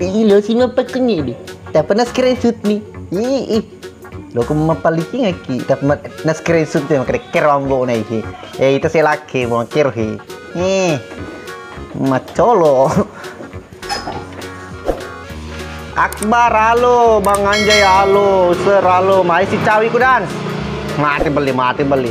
Ilo sino pa kunyi di. Dapat na screenshot ni. Lo ko mapaliking aki. Dapat na screenshot ni makare kerambo na iki. Itu saya laki mau kirhi. Macolo. Akbar halo, Bang Anjay halo, Sir halo, mai si cawi ku dan. Mati beli.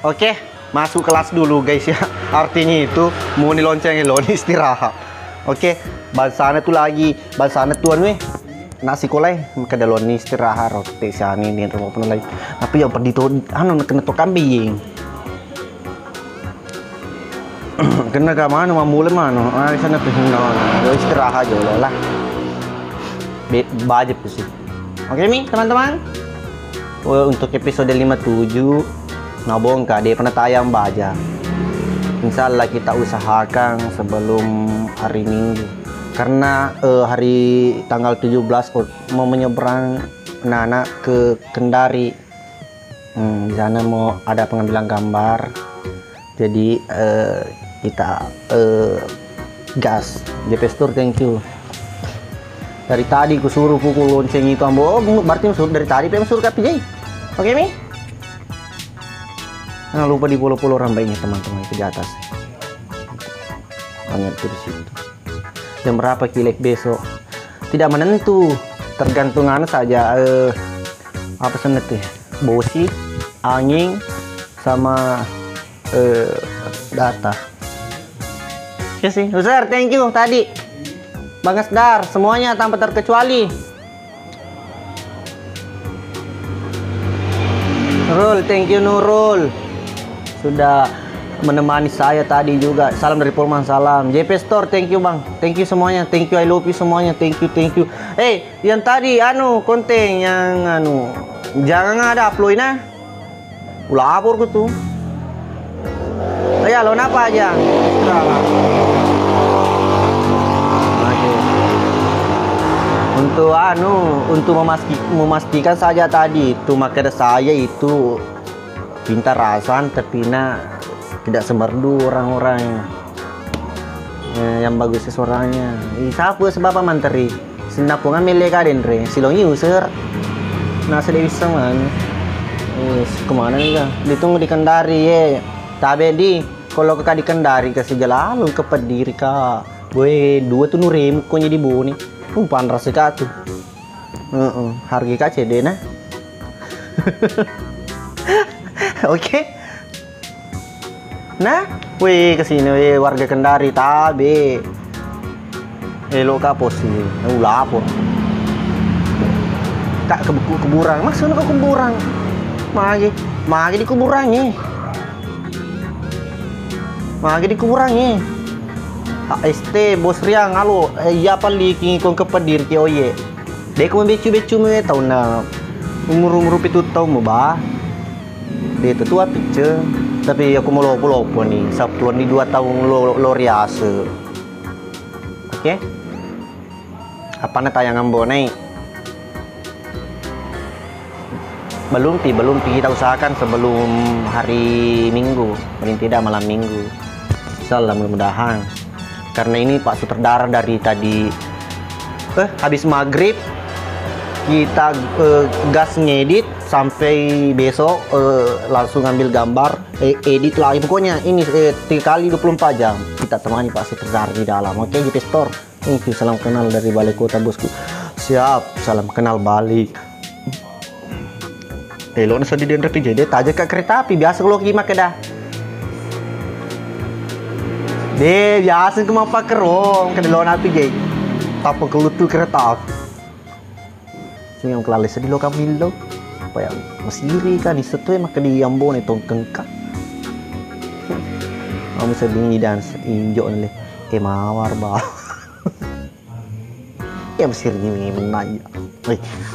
Oke, masuk kelas dulu guys ya. Artinya itu mau diloncengin lo istirahat. Oke, balsana tuh lagi, balsana tuan weh. Nasi kolai maka dalon istirahat roti siani ni rumah pun lagi. Tapi yang pergi tu kena to kambing. Kena ke mana mulai mana? Sana pergi lo istirahat aja lah. Bajib sih. Oke nih teman-teman. Untuk episode 57 nabongka dia pernah tayang baja. Insyaallah kita usahakan sebelum hari Minggu. Karena hari tanggal 17 mau menyeberang anak ke Kendari. Di sana mau ada pengambilan gambar. Jadi kita gas. JP Store thank you. Dari tadi ku suruh pukul lonceng itu ambo. Berarti dari tadi pengen suruh kapi jay. Oke mi? Jangan lupa di follow rambai ini teman-teman itu di atas. Banyak tuh di situ. Jam berapa kilek besok? Tidak menentu, tergantungan saja. Apa senet ya? Bosi, angin, sama data. Oke sih, Ustaz, thank you tadi. Bang Asdar, semuanya tanpa terkecuali. Nurul, thank you Nurul. Sudah menemani saya tadi juga. Salam dari Polman, salam. JP Store, thank you bang. Thank you semuanya. Thank you, I love you semuanya. Thank you. Yang tadi konten yang jangan ada upload nah. Lapor gitu. Ya lo apa aja? Untuk untuk memastikan saja tadi itu makanya saya itu pintar rasan tapi tidak semerdu orang-orang yang bagus suaranya. Siapa sebab manteri sinapungan meleka dendre silong user nasa dewi saman kemana nih kah ditunggu di Kendari ya tabe di kalau ke di Kendari kasih jalan ke Pediri kak gue 2 tuh nurem konya di boni umpan rasa katu harga KCD nah. Oke. Nah, wih kesini wih warga Kendari tabe. Lo kapos sih, lapor. Kak keburang, maksudnya kok keburang? Magi di kuburannya. Magi di kuburannya. HST bos riang halo, ya pali kingi kong kepedir ki oye. Dek mau becu me tahun na umur itu tahun mau bah. Dia itu tua picture tapi aku mau lopo nih Sabtuan di 2 tahun lo riase. Oke apa nih tayangan bonai belum kita usahakan sebelum hari Minggu paling tidak malam Minggu insyaallah mudah-mudahan karena ini Pak Sutradara dari tadi habis maghrib kita gas ngedit sampai besok langsung ambil gambar edit lagi pokoknya ini 3 kali 24 jam kita temani Pak Sutradara di dalam. Oke JP Store thank you salam kenal dari Balai Kota bosku. Siap salam kenal balik. Lo nasa di dendra PJD tajak ke kereta api biasa kalau gimana kedah biasa ke mapa kerong ke lo api jadi apa kelutu kereta api yang kelali sedih lo kami lo apa ya masiri kan di situ maka di Ambon itu kengkak kamu sedih dan injok nih mawar bah ya mesir gini menanya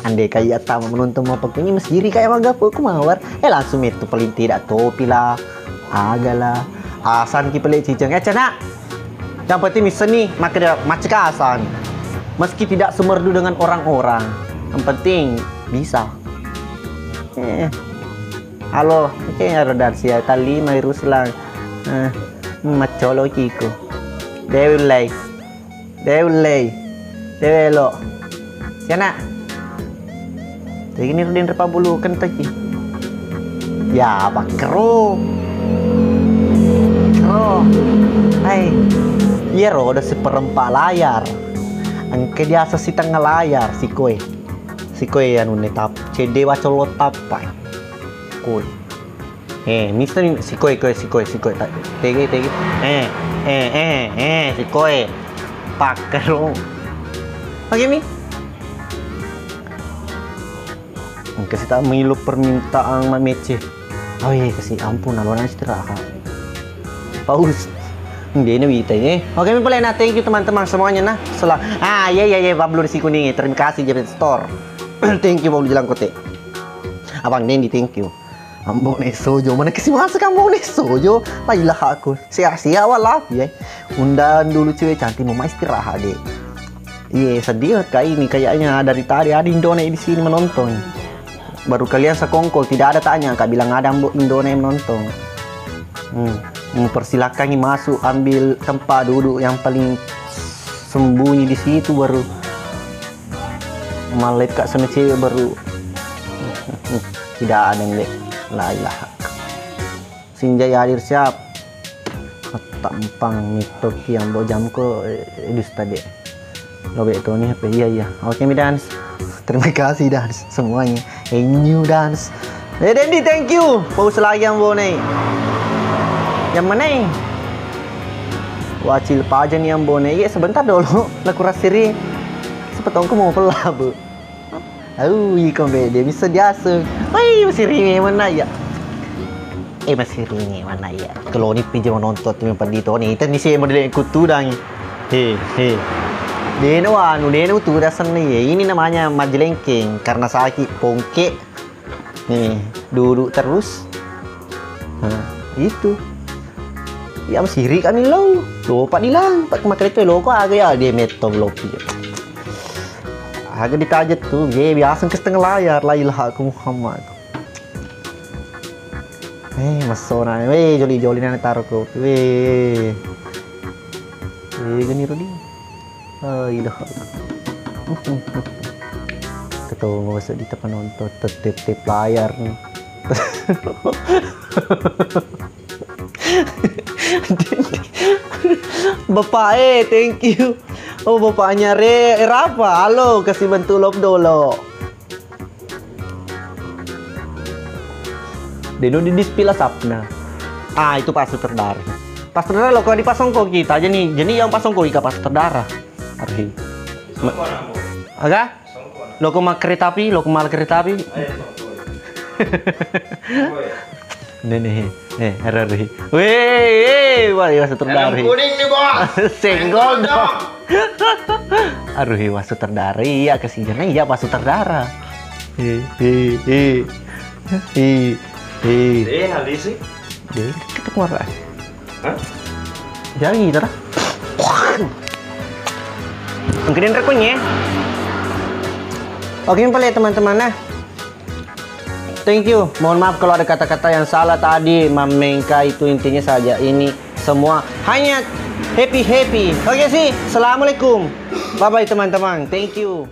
andai kayak tamu menonton apa ini mesiri kayak magapo aku mawar langsung itu paling tidak topi lah agalah asan ki pelik ciceng cina yang penting misalnya nih maka dia macet asan meski tidak semerdu dengan orang-orang yang penting bisa Halo, kayaknya ada siya tali may ruslang. Macholo kiko. Devulay. Develo. Siana. Ini din repabulukan tadi. Ya, bakro. Hai. Iya ro, udah seperempat layar. Angke dia si tengah layar si kue anu netap CD wacolo tapai. Koi. Mister si koi. Tegi. Si koi. Pakero. Oke mi. Kasih tak mengilu permintaan mamece. Oh iya kasih ampun alona istirahat. Paus. Hindi na wita eh. Oke mi pala na thank you teman-teman semuanya nah. Iya Pablo si kuning. Terima kasih Japan Store. Thank you Pablo Jalan Kote. Abang Dendi thank you. Ambon sojo mana kasi masuk ambon sojo. Baiklah aku. Sia-sia walap ya. Undang dulu cewek cantik mau istirahat deh. Iya sedih kayak ini kayaknya dari tadi ada Indone di sini menonton. Baru kalian sekongkol tidak ada tanya kak bilang ada Indone menonton. Mempersilahkan masuk ambil tempat duduk yang paling sembunyi di situ baru malaikat sama cewek baru tidak ada yang la ilaha Sinjay hadir siap tampang mitoki yang bawa jam ko edus tadi lobe itu nih apa iya oke mi dance terima kasih dance semuanya new dance Dendi thank you paus lagi yang bawa nih yang mana wacil pajan yang bawa nih sebentar dulu laku rasiri sepetongku mau pelah bu iko bede bisa diasa masih ringe mana ya masih ringe mana ya kalau ni pinjam nonton tim pandito ni itu ni saya model kutu dang Deno tuh dasar nih ini namanya majelengking karena sakit pongke nih duduk terus itu ya masih ri kami lo lupa dilang pak makan itu lo kok agak ya dia metode lopi agak ditajet tuh biasa ke setengah layar la ilaha Muhammad masona joli nana taruh ko gani rodi ilaha ketemu masuk di depan nonton tetep layar nih Bapak thank you. Oh bapaknya Rafa, halo kasih bantu lop dolo. Deno di dispila sapna. Itu pasu terdarah. Pas terdarah lo kalau dipasang kok kita aja nih. Jadi yang pasang kok ika pas terdarah. Arhi. Agak? Lo kok mal kereta api? Nih. Arhi. Wah, wasu terdarah. Kuning nih, Bos. Senggol dong. Aduh, wasu terdarah. Iya, kesian iya wasu terdarah. Halus sih. Kita keluar. Jangan gitu dah. Mungkin rekonya. Oke, pala teman-teman nah. Thank you. Mohon maaf kalau ada kata-kata yang salah tadi. Mamengka itu intinya saja. Ini semua hanya happy. Oke sih. Assalamualaikum. Bye-bye teman-teman. Thank you.